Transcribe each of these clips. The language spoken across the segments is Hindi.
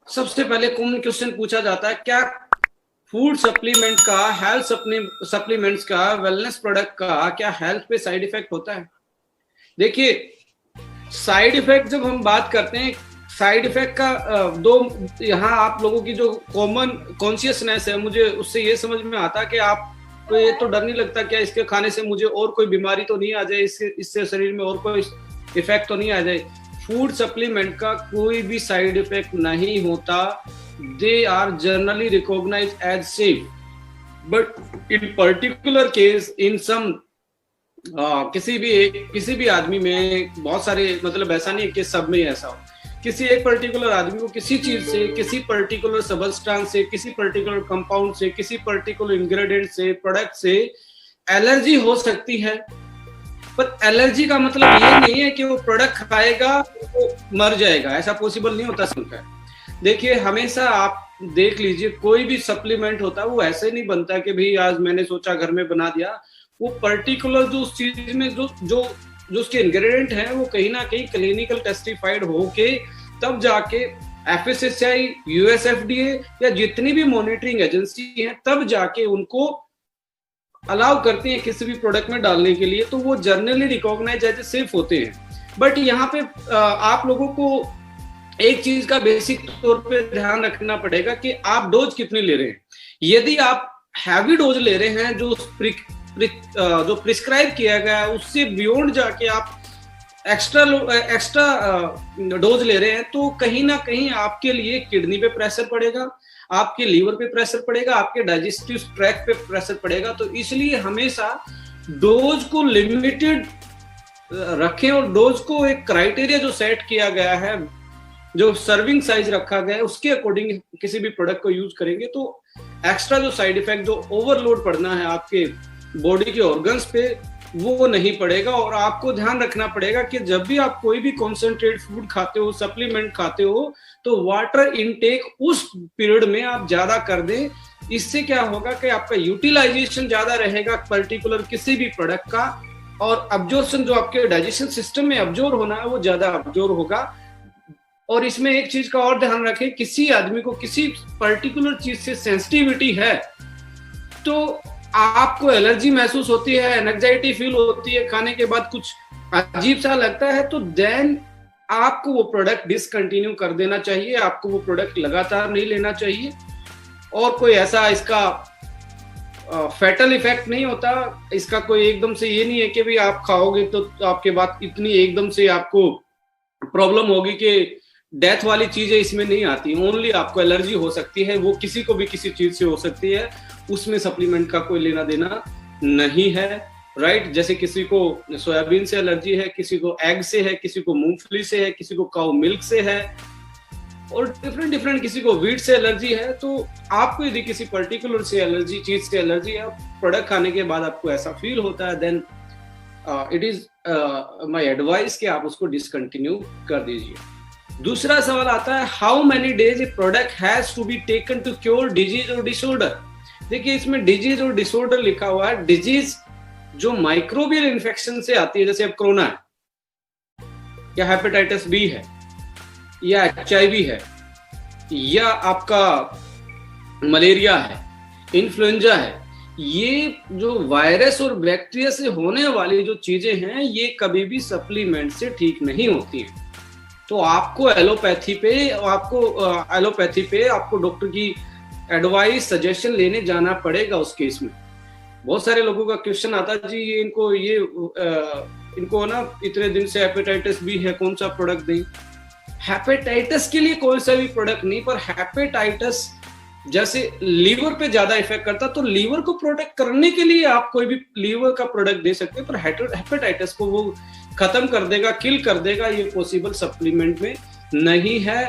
सबसे पहले कॉमन क्वेश्चन पूछा जाता है, क्या फूड सप्लीमेंट का, हेल्थ सप्लीमेंट्स का, वेलनेस प्रोडक्ट का क्या हेल्थ पे साइड इफेक्ट होता है? देखिए, साइड इफेक्ट जब हम बात करते हैं, साइड इफेक्ट का दो, यहाँ आप लोगों की जो कॉमन कॉन्शियसनेस है, मुझे उससे ये समझ में आता है कि आप तो ये तो डर नहीं लगता क्या इसके खाने से मुझे और कोई बीमारी तो नहीं आ जाए, इससे शरीर में और कोई इफेक्ट तो नहीं आ जाए। फूड सप्लीमेंट का कोई भी साइड इफेक्ट नहीं होता। They are generally recognise as safe, but in particular case in some किसी भी आदमी में बहुत सारे, मतलब ऐसा नहीं है कि सब में ऐसा हो। किसी एक पर्टिकुलर आदमी को किसी चीज से, किसी पर्टिकुलर सबस्टेंस से, किसी पर्टिकुलर कंपाउंड से, किसी पर्टिकुलर इंग्रेडिएंट से, प्रोडक्ट से एलर्जी हो सकती है। पर एलर्जी का मतलब ये नहीं है कि वो प्रोडक्ट खाएगा तो मर जाएगा, ऐसा पॉसिबल नहीं होता सुनकर। देखिए, हमेशा आप देख लीजिए, कोई भी सप्लीमेंट होता है वो ऐसे नहीं बनता कि भाई आज मैंने सोचा घर में बना दिया। वो पर्टिकुलर जो उस चीज में जो जो जो उसके इंग्रेडिएंट हैं वो कहीं ना कहीं क्लिनिकल टेस्टिफाइड होके तब जाके एफएसएसआई, यूएसएफडीए या जितनी भी मॉनिटरिंग एजेंसी हैं तब जाके उनको अलाउ करती हैं किसी भी प्रोडक्ट में डालने के लिए, तो वो जनरली रिकॉग्नाइज एज सेफ होते हैं। बट यहाँ पे आप लोगों को एक चीज का बेसिक तौर पे ध्यान रखना पड़ेगा कि आप डोज कितनी ले रहे हैं। यदि आप हैवी डोज ले रहे हैं, जो प्रिस्क्राइब किया गया है उससे बियॉन्ड जाके आप एक्स्ट्रा डोज ले रहे हैं, तो कहीं ना कहीं आपके लिए किडनी पे प्रेशर पड़ेगा, आपके लीवर पे प्रेशर पड़ेगा, आपके डाइजेस्टिव ट्रैक्ट पे प्रेशर पड़ेगा। तो इसलिए हमेशा डोज को लिमिटेड रखें और डोज को एक क्राइटेरिया जो सेट किया गया है, जो सर्विंग साइज रखा गया है, उसके अकॉर्डिंग किसी भी प्रोडक्ट को यूज करेंगे तो एक्स्ट्रा जो साइड इफेक्ट, जो ओवरलोड पड़ना है आपके बॉडी के ऑर्गन्स पे, वो नहीं पड़ेगा। और आपको ध्यान रखना पड़ेगा कि जब भी आप कोई भी कॉन्सेंट्रेट फूड खाते हो, सप्लीमेंट खाते हो, तो वाटर इनटेक उस पीरियड में आप ज्यादा कर दें। इससे क्या होगा कि आपका यूटिलाइजेशन ज्यादा रहेगा पर्टिकुलर किसी भी प्रोडक्ट का, और अब्जॉर्प्शन, जो आपके डाइजेशन सिस्टम में अब्जॉर्ब होना है वो ज्यादा अब्जॉर्ब होगा। और इसमें एक चीज का और ध्यान रखें, किसी आदमी को किसी पर्टिकुलर चीज से सेंसिटिविटी है, तो आपको एलर्जी महसूस होती है, एंजाइटी फील होती है, खाने के बाद कुछ अजीब सा लगता है, तो देन आपको वो प्रोडक्ट डिसकंटिन्यू कर देना चाहिए। आपको वो प्रोडक्ट लगातार नहीं लेना चाहिए। और कोई ऐसा इसका फैटल इफेक्ट नहीं होता। इसका कोई एकदम से ये नहीं है कि भाई आप खाओगे तो आपके बाद इतनी एकदम से आपको प्रॉब्लम होगी कि डेथ वाली चीजें इसमें नहीं आती। ओनली आपको एलर्जी हो सकती है, वो किसी को भी किसी चीज से हो सकती है, उसमें सप्लीमेंट का कोई लेना देना नहीं है, राइट। जैसे किसी को सोयाबीन से एलर्जी है, किसी को एग से है, किसी को मूंगफली से है, किसी को काऊ मिल्क से है, और डिफरेंट किसी को व्हीट से एलर्जी है। तो आपको यदि किसी पर्टिकुलर से एलर्जी, चीज से एलर्जी है, प्रोडक्ट खाने के बाद आपको ऐसा फील होता है, then it is my advice कि आप उसको डिसकंटिन्यू कर दीजिए। दूसरा सवाल आता है, how many days a product has to be taken to cure disease और डिसऑर्डर। देखिए, इसमें डिजीज और डिसऑर्डर लिखा हुआ है। डिजीज जो माइक्रोबियल इन्फेक्शन से आती है, जैसे अब कोरोना है, या हेपेटाइटिस बी है, या HIV है, या आपका मलेरिया है, इन्फ्लुएंजा है, ये जो वायरस और बैक्टीरिया से होने वाली जो चीजें हैं, ये कभी भी सप्लीमेंट से ठीक नहीं होती हैं। तो आपको एलोपैथी पे आपको डॉक्टर की एडवाइस, सजेशन लेने जाना पड़ेगा उस केस में। बहुत सारे लोगों का क्वेश्चन आता है, जी इनको ना इतने दिन से हेपेटाइटिस बी है, कौन सा प्रोडक्ट दें। हेपेटाइटिस के लिए कोई सा भी प्रोडक्ट नहीं, पर हेपेटाइटिस जैसे लीवर पे ज्यादा इफेक्ट करता, तो लीवर को प्रोटेक्ट करने के लिए आप कोई भी लीवर का प्रोडक्ट दे सकते हैं, पर हेपेटाइटिस को वो खत्म कर देगा, किल कर देगा, ये पॉसिबल सप्लीमेंट में नहीं है।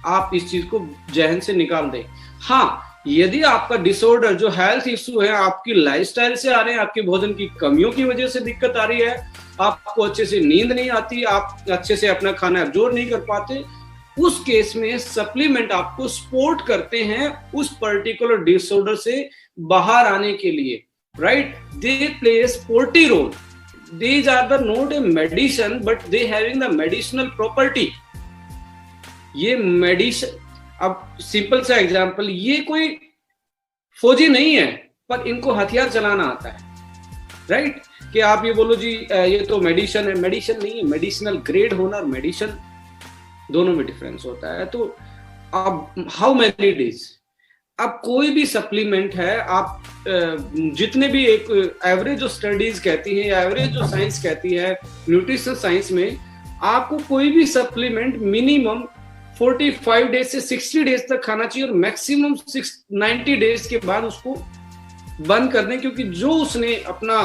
आप इस चीज को जहन से निकाल दें। हाँ, यदि आपका डिसऑर्डर, जो हेल्थ इश्यू है, आपकी लाइफस्टाइल से आ रहे हैं, आपके भोजन की कमियों की वजह से दिक्कत आ रही है, आपको अच्छे से नींद नहीं आती, आप अच्छे से अपना खाना एब्जॉर्ब नहीं कर पाते, उस केस में सप्लीमेंट आपको सपोर्ट करते हैं उस पर्टिकुलर डिसऑर्डर से बाहर आने के लिए, right. They play a supportive role. These are not a medicine, but they having the medicinal property. ये मेडिसिन, अब सिंपल सा एग्जांपल, ये कोई फौजी नहीं है पर इनको हथियार चलाना आता है, राइट? कि आप ये बोलो जी ये तो मेडिसिन है, मेडिसिन नहीं है, मेडिसिनल ग्रेड होना और मेडिसिन दोनों में डिफरेंस होता है। तो अब हाउ मेनी डेज, अब कोई भी सप्लीमेंट है, आप जितने भी एक एवरेज जो स्टडीज कहती है या एवरेज जो साइंस कहती है न्यूट्रिशन साइंस में, आपको कोई भी सप्लीमेंट मिनिमम 45 डेज से 60 डेज तक खाना चाहिए और मैक्सिमम 90 डेज के बाद उसको बंद कर दें, क्योंकि जो उसने अपना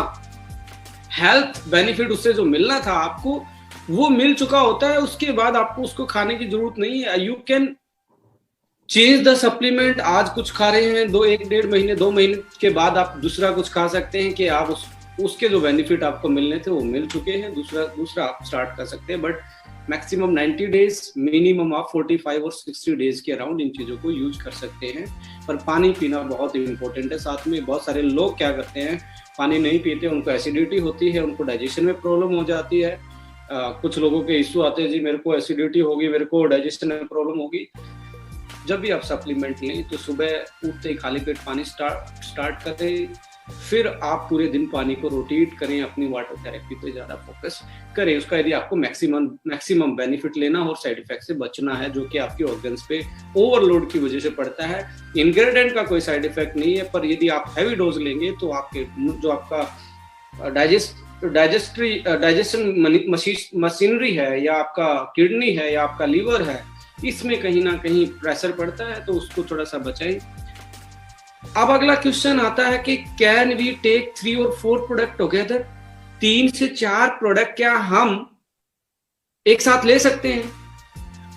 हेल्थ बेनिफिट उससे जो मिलना था आपको वो मिल चुका होता है। उसके बाद आपको उसको खाने की जरूरत नहीं है। You can change the supplement, आज कुछ खा रहे हैं, 1-1.5 महीने 2 महीने के बाद आप दूसरा कुछ खा सकते हैं कि आप उसके जो बेनिफिट आपको मिलने थे वो मिल चुके हैं, दूसरा आप स्टार्ट कर सकते हैं। बट मैक्सिमम 90 डेज, मिनिमम आप 45 और 60 डेज के अराउंड इन चीजों को यूज कर सकते हैं। पर पानी पीना बहुत इंपॉर्टेंट है। साथ में बहुत सारे लोग क्या करते हैं, पानी नहीं पीते, उनको एसिडिटी होती है, उनको डाइजेशन में प्रॉब्लम हो जाती है। कुछ लोगों के इश्यू आते हैं, जी मेरे को एसिडिटी होगी, मेरे को डाइजेशन में प्रॉब्लम होगी। जब भी आप सप्लीमेंट लें तो सुबह उठते ही खाली पेट पानी स्टार्ट करें, फिर आप पूरे दिन पानी को रोटेट करें, अपनी वाटर थेरेपी पे ज्यादा फोकस करें। उसका यदि आपको मैक्सिमम बेनिफिट लेना और साइड इफेक्ट से बचना है जो कि आपके ऑर्गन्स पे ओवरलोड की वजह से पड़ता है। इंग्रेडिएंट का कोई साइड इफेक्ट नहीं है, पर यदि आप हैवी डोज लेंगे तो आपके जो आपका डाइजेशन मशीनरी है या आपका किडनी है या आपका लीवर है, इसमें कहीं ना कहीं प्रेशर पड़ता है, तो उसको थोड़ा सा बचाएं। अब अगला क्वेश्चन आता है कि कैन वी टेक 3 और 4 प्रोडक्ट टुगेदर, 3 से 4 प्रोडक्ट क्या हम एक साथ ले सकते हैं?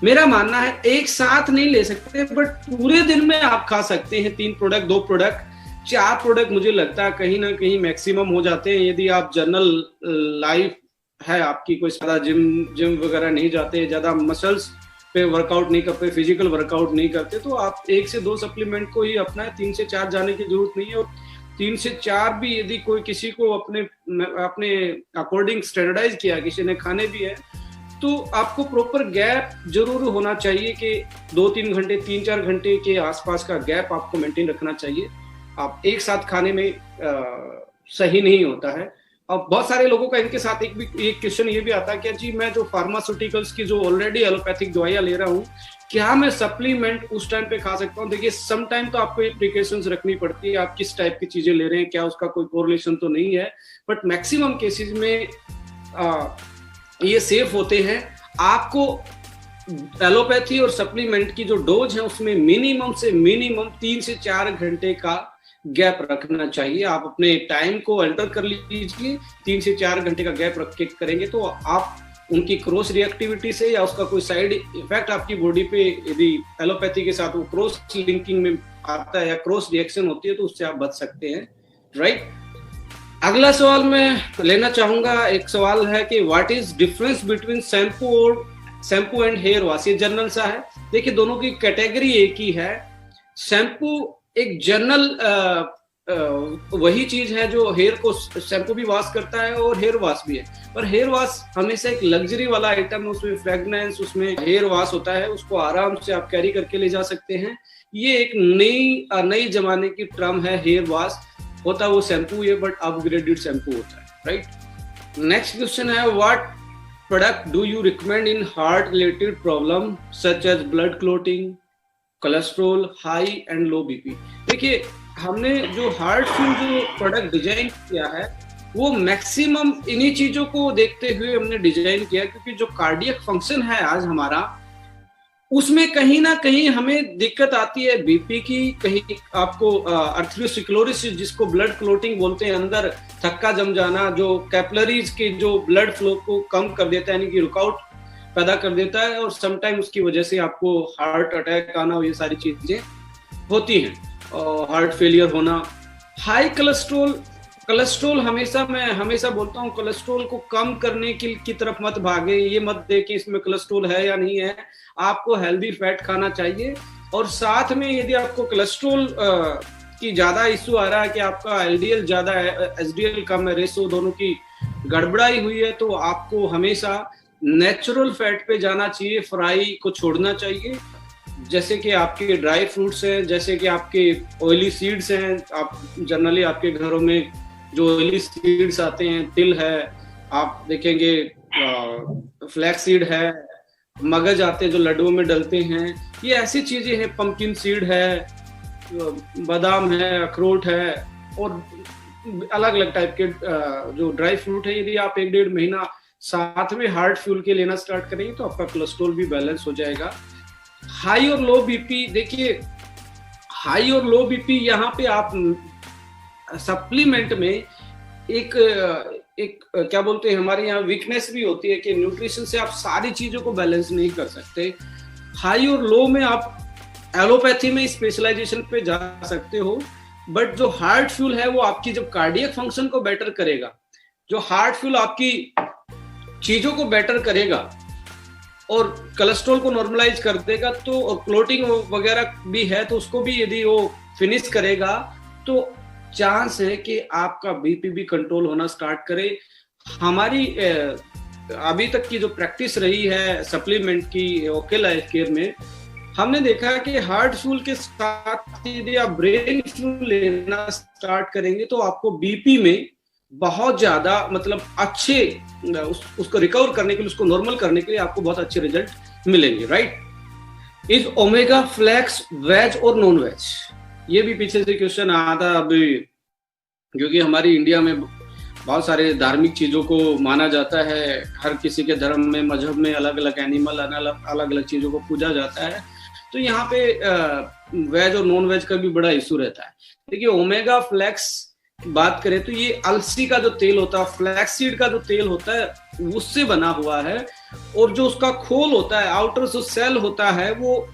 मेरा मानना है एक साथ नहीं ले सकते, बट पूरे दिन में आप खा सकते हैं 3 प्रोडक्ट, 2 प्रोडक्ट, 4 प्रोडक्ट मुझे लगता है कहीं ना कहीं मैक्सिमम हो जाते हैं। यदि आप जनरल लाइफ है आपकी, कोई ज्यादा जिम वगैरह नहीं जाते, ज्यादा मसल्स पे वर्कआउट नहीं करते, फिजिकल वर्कआउट नहीं करते, तो आप 1 से 2 सप्लीमेंट को ही अपना 3 से 4 जाने की जरूरत नहीं है। और 3 से 4 भी यदि कोई किसी को अपने अकॉर्डिंग स्टैंडर्डाइज किया, किसी ने खाने भी है, तो आपको प्रॉपर गैप जरूर होना चाहिए कि 2-3 घंटे, 3-4 घंटे के आसपास का गैप आपको मेंटेन रखना चाहिए। आप एक साथ खाने में सही नहीं होता है। अब बहुत सारे लोगों का इनके साथ एक क्वेश्चन ये भी आता है कि जी मैं जो फार्मास्यूटिकल्स की जो ऑलरेडी एलोपैथिक दवाइयाँ ले रहा हूँ, क्या मैं सप्लीमेंट उस टाइम पे खा सकता हूँ? देखिए, सम टाइम तो आपको प्रिकॉशंस रखनी पड़ती है, आप किस टाइप की चीजें ले रहे हैं, क्या उसका कोई कोरिलेशन तो नहीं है, बट मैक्सिमम केसेस में ये सेफ होते हैं। आपको एलोपैथी और सप्लीमेंट की जो डोज है उसमें मिनिमम से मिनिमम 3 से 4 घंटे का गैप रखना चाहिए। आप अपने टाइम को एंटर कर लीजिए, 3 से 4 घंटे का गैप रख के करेंगे तो आप उनकी क्रॉस रिएक्टिविटी से या उसका कोई साइड इफेक्ट आपकी बॉडी पे यदि एलोपैथी के साथ वो क्रॉस लिंकिंग में आता है या क्रॉस रिएक्शन होती है तो उससे आप बच सकते हैं, राइट? अगला सवाल मैं लेना चाहूंगा, एक सवाल है कि what is difference between shampoo and hair wash. ये जनरल सा है। देखिए, दोनों की कैटेगरी एक ही है। शैम्पू एक जनरल वही चीज है जो हेयर को, शैम्पू भी वॉश करता है और हेयर वॉश भी है, पर हेयर वॉश हमेशा एक लग्जरी वाला आइटम है, उसमें फ्रेगनेंस, उसमें हेयर वॉश होता है, उसको आराम से आप कैरी करके ले जा सकते हैं। ये एक नई जमाने की टर्म है हेयर वॉश। होता वो शैम्पू है बट अपग्रेडेड शैम्पू होता है, राइट? नेक्स्ट क्वेश्चन है, what product do you recommend in heart related problem such as blood clotting, cholesterol, high and low BP? देखिए, हमने जो हार्ट फ्यूल जो प्रोडक्ट डिजाइन किया है वो मैक्सिमम इन्हीं चीजों को देखते हुए हमने डिजाइन किया, क्योंकि जो कार्डियक फंक्शन है आज हमारा, उसमें कहीं ना कहीं हमें दिक्कत आती है बीपी की, कहीं आपको अर्थरोस्क्लेरोसिस जिसको ब्लड क्लॉटिंग बोलते हैं, अंदर थक्का जम जाना, जो कैपिलरीज के जो ब्लड फ्लो को कम कर देता है, यानी कि रुकावट पैदा कर देता है, और समटाइम उसकी वजह से आपको हार्ट अटैक आना, ये सारी चीजें होती हैं, और हार्ट फेलियर होना। हाई कोलेस्ट्रॉल मैं हमेशा बोलता हूँ, कोलेस्ट्रॉल को कम करने की तरफ मत भागे, ये मत देखें इसमें कोलेस्ट्रॉल है या नहीं है, आपको हेल्दी फैट खाना चाहिए। और साथ में यदि आपको कोलेस्ट्रॉल की ज्यादा इश्यू आ रहा है कि आपका एलडीएल ज्यादा है, एचडीएल कम है, रेशो दोनों की गड़बड़ाई हुई है, तो आपको हमेशा नेचुरल फैट पे जाना चाहिए, फ्राई को छोड़ना चाहिए। जैसे कि आपके ड्राई फ्रूट्स हैं, जैसे कि आपके ऑयली सीड्स हैं, आप जनरली आपके घरों में जो ऑयली सीड्स आते हैं, तिल है, आप देखेंगे फ्लैक्स सीड है, मगज आते हैं जो लड्डुओं में डलते हैं, ये ऐसी चीजें हैं, पंपकिन सीड है, बादाम है, अखरोट है, और अलग अलग टाइप के जो ड्राई फ्रूट है, यदि आप 1-1.5 महीना साथ में हार्ट फ्यूल के लेना स्टार्ट करेंगे तो आपका कोलेस्ट्रॉल भी बैलेंस हो जाएगा। हाई और लो बीपी, देखिए हाई और लो बीपी यहाँ पे आप सप्लीमेंट में एक क्या बोलते हैं, हमारे यहाँ वीकनेस भी होती है कि न्यूट्रिशन से आप सारी चीजों को बैलेंस नहीं कर सकते। हाई और लो में आप एलोपैथी में स्पेशलाइजेशन पे जा सकते हो, बट जो हार्ट फ्यूल है वो आपकी जब कार्डियक फंक्शन को बेटर करेगा, जो हार्ट फ्यूल आपकी चीजों को बेटर करेगा और कोलेस्ट्रॉल को नॉर्मलाइज कर देगा, तो क्लोटिंग वगैरह भी है तो उसको भी यदि वो फिनिश करेगा तो चांस है कि आपका बीपी भी कंट्रोल होना स्टार्ट करे। हमारी अभी तक की जो प्रैक्टिस रही है सप्लीमेंट की ओके लाइफ केयर में, हमने देखा है कि हार्ट फ्यूल के साथ यदि आप ब्रेन फ्यूल लेना स्टार्ट करेंगे तो आपको बीपी में बहुत ज्यादा मतलब अच्छे उसको रिकवर करने के लिए, उसको नॉर्मल करने के लिए आपको बहुत अच्छे रिजल्ट मिलेंगे, right. Is omega flax veg और नॉन वेज? ये भी पीछे से क्वेश्चन आया था अभी, क्योंकि हमारी इंडिया में बहुत सारे धार्मिक चीजों को माना जाता है, हर किसी के धर्म में मजहब में अलग अलग एनिमल अलग अलग चीजों को पूजा जाता है, तो यहाँ पे वेज और नॉन वेज का भी बड़ा इशू रहता है। देखिए ओमेगा फ्लैक्स बात करें तो ये अलसी का जो तेल होता है, फ्लैक्स सीड का जो तेल होता है उससे बना हुआ है, और जो उसका खोल होता है, आउटर जो सेल होता है, वो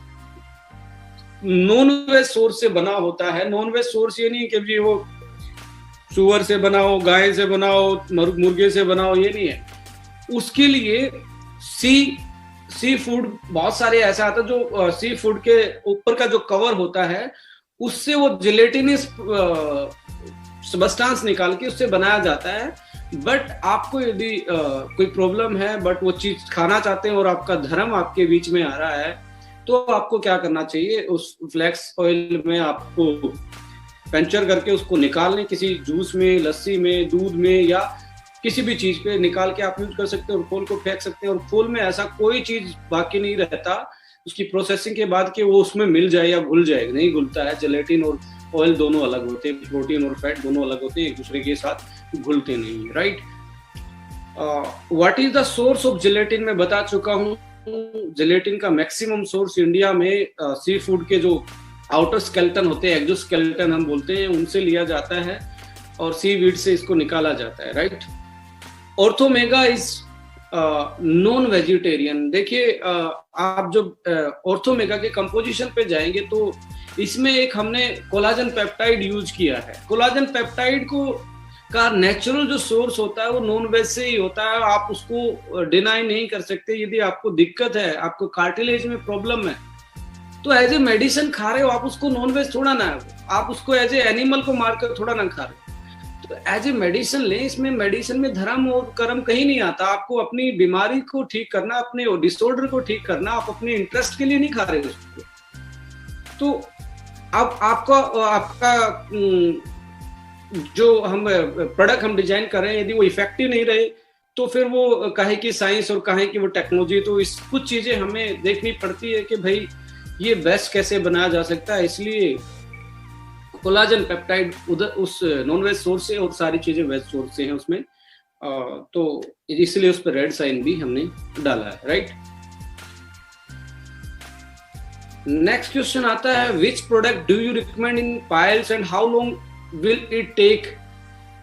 नॉन वेज सोर्स से बना होता है। नॉन वेज सोर्स ये नहीं कि वो सुअर से बनाओ, गाय से बनाओ, मुर्गे से बनाओ, ये नहीं है। उसके लिए सी फूड बहुत सारे ऐसा आता है जो सी फूड के ऊपर का जो कवर होता है उससे वो जिलेटिनस सबस्टांस निकाल के उससे बनाया जाता है। बट आपको यदि कोई प्रॉब्लम है बट वो चीज खाना चाहते हैं और आपका धर्म आपके बीच में आ रहा है, तो आपको क्या करना चाहिए, उस फ्लैक्स ऑयल में आपको पंचर करके उसको निकाल लें, किसी जूस में, लस्सी में, दूध में या किसी भी चीज पे निकाल के आप यूज कर सकते हैं, और खोल को फेंक सकते हैं। और खोल में ऐसा कोई चीज बाकी नहीं रहता उसकी प्रोसेसिंग के बाद कि वो उसमें मिल जाए या घुल जाए, नहीं घुलता है। जेलेटिन और ऑयल दोनों अलग होते हैं, प्रोटीन और फैट दोनों अलग होते हैं, एक दूसरे के साथ घुलते नहीं है, right. What is the source of gelatin? मैं बता चुका हूँ, जेलेटिन का मैक्सिमम सोर्स इंडिया में सी फूड के जो आउटर स्केलेटन होते हैं, एक्सोस्केलेटन हम बोलते हैं, उनसे लिया जाता है और सी वीड से इसको निकाला जाता है, right. Orthomega is non vegetarian. देखिए आप जब ऑर्थोमेगा के कंपोजिशन पे जाएंगे तो इसमें एक हमने कोलाजन पेप्टाइड यूज किया है। कोलाजन पेप्टाइड को का नेचुरल जो सोर्स होता है वो नॉन वेज से ही होता है, आप उसको डिनाई नहीं कर सकते। यदि आपको दिक्कत है, आपको कार्टिलेज में प्रॉब्लम है, तो एज ए मेडिसिन खा रहे हो आप उसको, नॉन वेज थोड़ा ना, आप उसको एज ए एनिमल को मारकर थोड़ा ना खा रहे हो, तो एज ए मेडिसिन ले। इसमें मेडिसिन में धर्म और कर्म कहीं नहीं आता। आपको अपनी बीमारी को ठीक करना, अपने डिसऑर्डर को ठीक करना, आप अपने इंटरेस्ट के लिए नहीं खा रहे उसको। तो अब आपका जो हम प्रोडक्ट हम डिजाइन कर रहे हैं, यदि वो इफेक्टिव नहीं रहे तो फिर वो काहे की साइंस और काहे की वो टेक्नोलॉजी। तो इस कुछ चीजें हमें देखनी पड़ती है कि भाई ये बेस्ट कैसे बनाया जा सकता है। इसलिए कोलाजन पेप्टाइड उधर उस नॉन वेज सोर्स से और सारी चीजें वेज सोर्स से हैं उसमें, तो इसलिए उस पर रेड साइन भी हमने डाला है, राइट। नेक्स्ट क्वेश्चन आता है, which product do you recommend in piles and how long will it take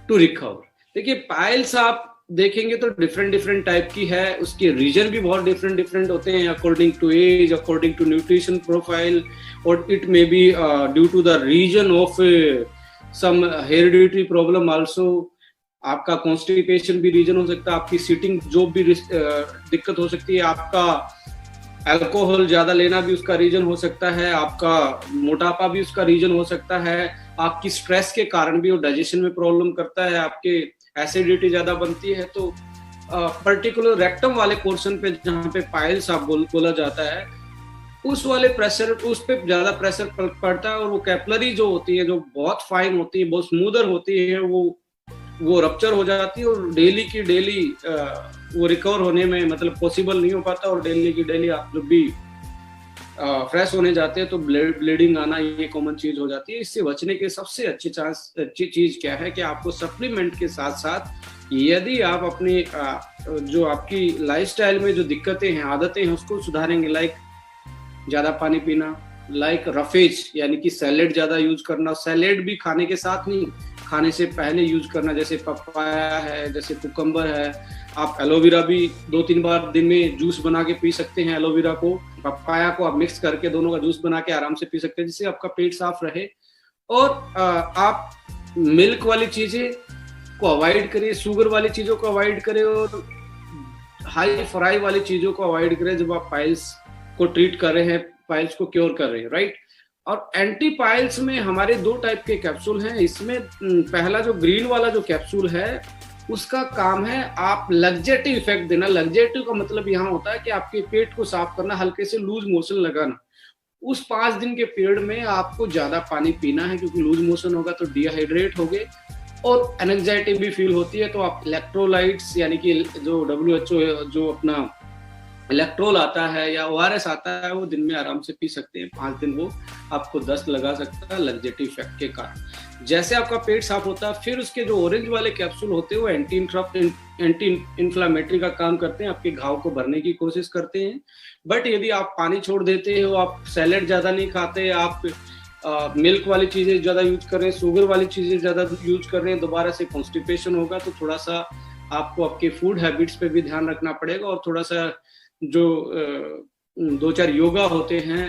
to recover? देखिए पाइल्स आप देखेंगे तो डिफरेंट टाइप की है, उसके रीजन भी बहुत डिफरेंट होते हैं according to age, according to nutrition profile, और it may be due to the reason of some hereditary problem also. आपका कॉन्स्टिपेशन भी रीजन हो सकता है, आपकी सीटिंग जो भी दिक्कत हो सकती है, आपका अल्कोहल ज्यादा लेना भी उसका रीजन हो सकता है, आपका मोटापा भी उसका रीजन हो सकता है, आपकी स्ट्रेस के कारण भी वो डाइजेशन में प्रॉब्लम करता है, आपके एसिडिटी ज्यादा बनती है। तो पर्टिकुलर रेक्टम वाले पोर्शन पे जहाँ पे पाइल्स आप बोला जाता है, उस वाले प्रेशर, उस पे ज्यादा प्रेशर पड़ता है और वो कैपिलरी जो होती है, जो बहुत फाइन होती है, बहुत स्मूदर होती है, वो रप्चर हो जाती है और डेली की डेली वो रिकवर होने में मतलब पॉसिबल नहीं हो पाता। और डेली की डेली आप जब भी फ्रेश होने जाते हैं तो ब्लीडिंग आना ये कॉमन चीज हो जाती है। इससे बचने के सबसे अच्छी चीज क्या है कि आपको सप्लीमेंट के साथ साथ यदि आप अपनी जो आपकी लाइफस्टाइल में जो दिक्कतें हैं, आदतें हैं, उसको सुधारेंगे, लाइक ज्यादा पानी पीना, लाइक रफेज यानी कि सैलेड ज्यादा यूज करना, सैलेड भी खाने के साथ नहीं, खाने से पहले यूज करना, जैसे पपाया है, जैसे कुकम्बर है। आप एलोवेरा भी 2-3 बार दिन में जूस बना के पी सकते हैं। एलोवेरा को, पपाया को आप मिक्स करके दोनों का जूस बना के आराम से पी सकते हैं, जिससे आपका पेट साफ रहे। और आप मिल्क वाली चीजें को अवॉइड करिए, शुगर वाली चीजों को अवॉइड करें और हाई फ्राई वाली चीजों को अवॉइड करें जब आप पाइल्स को ट्रीट कर रहे हैं, पाइल्स को क्योर कर रहे हैं, राइट। और एंटी पाइल्स में हमारे 2 टाइप के कैप्सूल हैं। इसमें पहला जो ग्रीन वाला जो कैप्सूल है उसका काम है आप लग्जेटिव इफेक्ट देना। लग्जेटिव का मतलब यहाँ होता है कि आपके पेट को साफ करना, हल्के से लूज मोशन लगाना। उस 5 दिन के पीरियड में आपको ज्यादा पानी पीना है, क्योंकि लूज मोशन होगा तो डिहाइड्रेट होगे और एंजाइटी भी फील होती है। तो आप इलेक्ट्रोलाइट्स यानी कि जो WHO जो अपना इलेक्ट्रोल आता है या ORS आता है, वो दिन में आराम से पी सकते हैं। 5 दिन वो आपको दस्त लगा सकता है लग्जेटिव इफेक्ट के कारण। जैसे आपका पेट साफ होता है, फिर उसके जो ऑरेंज वाले कैप्सूल होते हैं वो एंटी इन्फ्लामेटरी का काम करते हैं, आपके घाव को भरने की कोशिश करते हैं। बट यदि आप पानी छोड़ देते हो, आप सैलेड ज्यादा नहीं खाते, आप मिल्क वाली चीजें ज्यादा यूज कर रहे हैं, शुगर वाली चीजें ज्यादा यूज कर रहे हैं, दोबारा से कॉन्स्टिपेशन होगा। तो थोड़ा सा आपको आपके फूड हैबिट्स पे भी ध्यान रखना पड़ेगा और थोड़ा सा जो 2-4 योगा होते हैं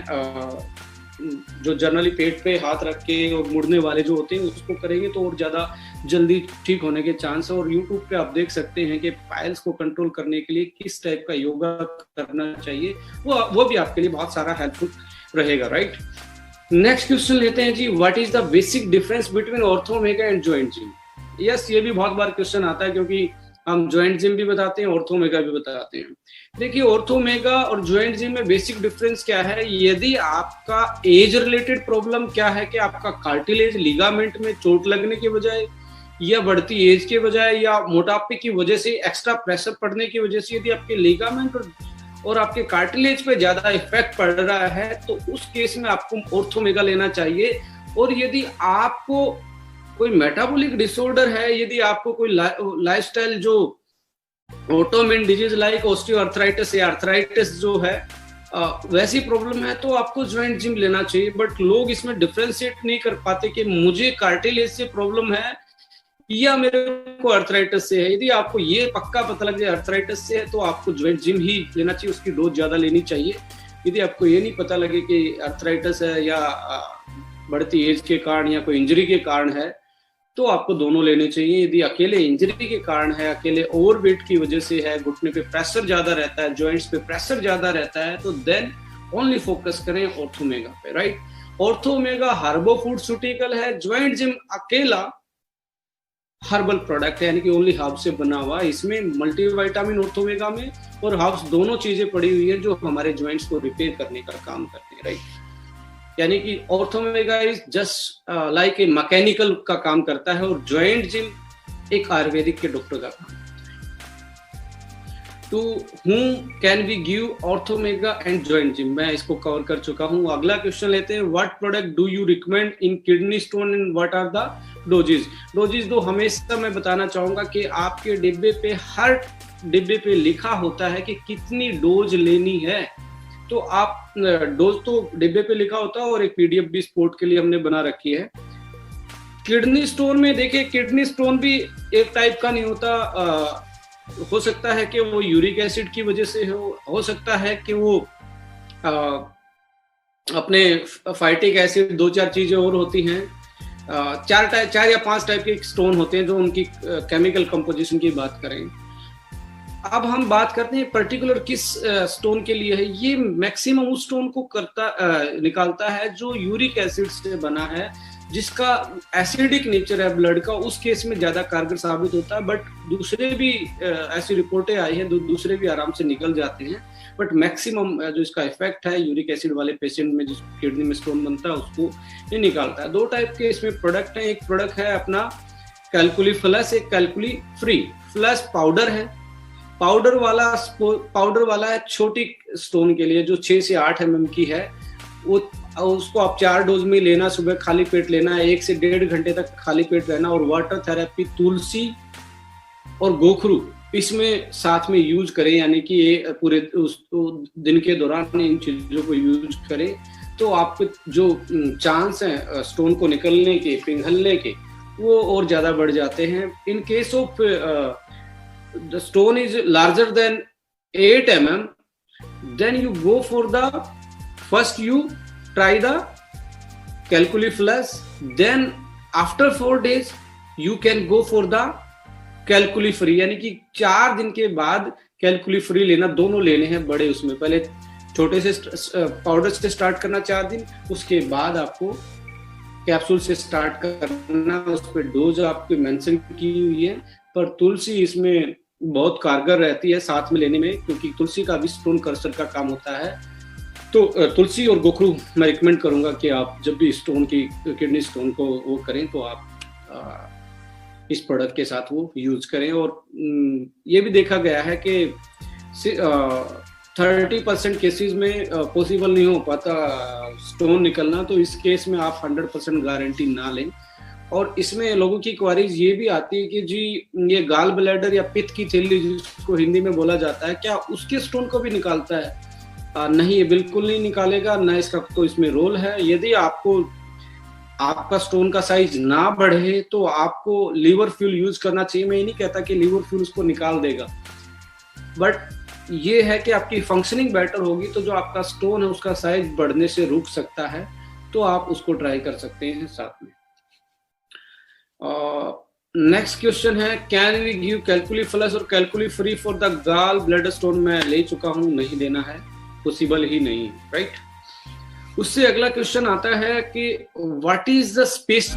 जो जनरली पेट पे हाथ रख के और मुड़ने वाले जो होते हैं उसको करेंगे तो और ज्यादा जल्दी ठीक होने के चांस है। और यूट्यूब पे आप देख सकते हैं कि पाइल्स को कंट्रोल करने के लिए किस टाइप का योगा करना चाहिए, वो भी आपके लिए बहुत सारा हेल्पफुल रहेगा, राइट। नेक्स्ट क्वेश्चन लेते हैं जी, what is the basic difference between Orthomega and Joint Gym. Yes, ये भी बहुत बार क्वेश्चन आता है क्योंकि हम जॉइंट जिम भी बताते हैं, ऑर्थोमेगा भी बताते हैं। देखिए, ऑर्थोमेगा और जॉइंट जिम में बेसिक डिफरेंस क्या है। यदि आपका एज रिलेटेड प्रॉब्लम क्या है कि आपका कार्टिलेज लिगामेंट में चोट लगने की बजाय या बढ़ती एज के बजाय या मोटापे की वजह से, एक्स्ट्रा प्रेशर पड़ने की वजह से यदि आपके लिगामेंट और आपके कार्टिलेज पे ज्यादा इफेक्ट पड़ रहा है तो उस केस में आपको ऑर्थोमेगा लेना चाहिए। और यदि आपको कोई मेटाबॉलिक डिसऑर्डर है, यदि आपको कोई लाइफस्टाइल जो ऑटोइम्यून डिजीज लाइक ऑस्टियोआर्थराइटिस या आर्थराइटिस जो है वैसी प्रॉब्लम है तो आपको जॉइंट जिम लेना चाहिए। बट लोग इसमें डिफरेंशिएट नहीं कर पाते कि मुझे कार्टिलेज से प्रॉब्लम है या मेरे को आर्थराइटिस से है। यदि आपको ये पक्का पता लग जाए आर्थराइटिस से है तो आपको जॉइंट जिम ही लेना चाहिए, उसकी डोज ज्यादा लेनी चाहिए। यदि आपको ये नहीं पता लगे कि आर्थराइटिस है या बढ़ती एज के कारण या कोई इंजरी के कारण है तो आपको दोनों लेने चाहिए। यदि अकेले इंजरी के कारण है, अकेले ओवरवेट की वजह से है, घुटने पे प्रेशर ज्यादा रहता है, जॉइंट्स पे प्रेशर ज्यादा रहता है, तो देन ओनली फोकस करें ऑर्थोमेगा पे, राइट। ऑर्थोमेगा हर्बो फूडस्यूटिकल है, जॉइंट जिम अकेला हर्बल प्रोडक्ट है, यानी कि ओनली हर्ब से बना हुआ। इसमें मल्टीविटामिन ऑर्थोमेगा में और हर्ब्स दोनों चीजें पड़ी हुई है जो हमारे जॉइंट्स को रिपेयर करने का काम करते हैं, राइट। यानी कि Orthomega is just like a mechanical का काम करता है और जॉइंट जिम एक आयुर्वेदिक के डॉक्टर का काम। To whom can we give Orthomega and Joint Gym, मैं इसको कवर कर चुका हूँ। अगला क्वेश्चन लेते हैं, what product do you recommend in kidney stone and what are the dosages. Dosages तो हमेशा मैं बताना चाहूंगा कि आपके डिब्बे पे, हर डिब्बे पे लिखा होता है कि कितनी डोज लेनी है। तो आप डोज तो डिब्बे पे लिखा होता है और एक PDF भी स्पोर्ट के लिए हमने बना रखी है। किडनी स्टोन में देखिए, किडनी स्टोन भी एक टाइप का नहीं होता। हो सकता है कि वो यूरिक एसिड की वजह से हो सकता है कि वो अपने फाइटिक एसिड, 2-4 चीजें और होती हैं। 4 या 5 टाइप के स्टोन होते हैं जो उनकी केमिकल कंपोजिशन की बात करें। अब हम बात करते हैं पर्टिकुलर किस स्टोन के लिए है। ये मैक्सिमम उस स्टोन को निकालता है जो यूरिक एसिड से बना है, जिसका एसिडिक नेचर है ब्लड का, उस केस में ज्यादा कारगर साबित होता है। बट दूसरे भी ऐसी रिपोर्टें आई हैं, दूसरे भी आराम से निकल जाते हैं। बट मैक्सिमम जो इसका इफेक्ट है यूरिक एसिड वाले पेशेंट में, जिस किडनी में स्टोन बनता है, उसको ये निकालता है। 2 टाइप के इसमें प्रोडक्ट हैं। एक प्रोडक्ट है अपना कैलकुली फ्लस, एक कैलकुली फ्री। फ्लस पाउडर है, पाउडर वाला है छोटी स्टोन के लिए, जो 6 से 8 mm की है। वो उसको आप 4 डोज में लेना, सुबह खाली पेट लेना है, 1 से 1.5 घंटे तक खाली पेट रहना। और वाटर थेरेपी तुलसी और गोखरू इसमें साथ में यूज करें, यानी कि ये पूरे उस दिन के दौरान इन चीजों को यूज करें, तो आपके जो चांस हैं स्टोन को निकलने के, पिघलने के, वो और ज्यादा बढ़ जाते हैं। In case of the stone is larger than 8 mm, then you go for the first you try the calculiflux, then after 4 days you can go for the calculi free, यानी कि 4 दिन के बाद calculi free लेना, दोनों लेने हैं बड़े। उसमें पहले छोटे से पाउडर से स्टार्ट करना 4 दिन, उसके बाद आपको कैप्सूल से स्टार्ट करना। उस पर डोज आपकी मेंशन की हुई है, पर तुलसी इसमें बहुत कारगर रहती है साथ में लेने में, क्योंकि तुलसी का भी स्टोन कर्सर का काम होता है। तो तुलसी और गोखरू मैं रिकमेंड करूंगा कि आप जब भी स्टोन की, किडनी स्टोन को वो करें, तो आप इस प्रोडक्ट के साथ वो यूज करें। और ये भी देखा गया है कि 30% केसेस में पॉसिबल नहीं हो पाता स्टोन निकलना, तो इस केस में आप 100% गारंटी ना लें। और इसमें लोगों की क्वारीज ये भी आती है कि जी ये गाल ब्लैडर या पित्त की थैली, जिसको हिंदी में बोला जाता है, क्या उसके स्टोन को भी निकालता है? नहीं, ये बिल्कुल नहीं निकालेगा, ना इसका तो इसमें रोल है। यदि आपका स्टोन का साइज ना बढ़े तो आपको लीवर फ्यूल यूज करना चाहिए। मैं ये नहीं कहता कि लीवर फ्यूल उसको निकाल देगा, बट ये है कि आपकी फंक्शनिंग बेटर होगी, तो जो आपका स्टोन है उसका साइज बढ़ने से रुक सकता है, तो आप उसको ट्राई कर सकते हैं साथ में। नेक्स्ट क्वेश्चन है, कैन वी गिव कैलकुली फ्लस और calculi free for the gall bladder stone? मैं ले चुका हूं, नहीं देना है, पॉसिबल ही नहीं, राइट। उससे अगला क्वेश्चन आता है कि व्हाट इज द स्पेस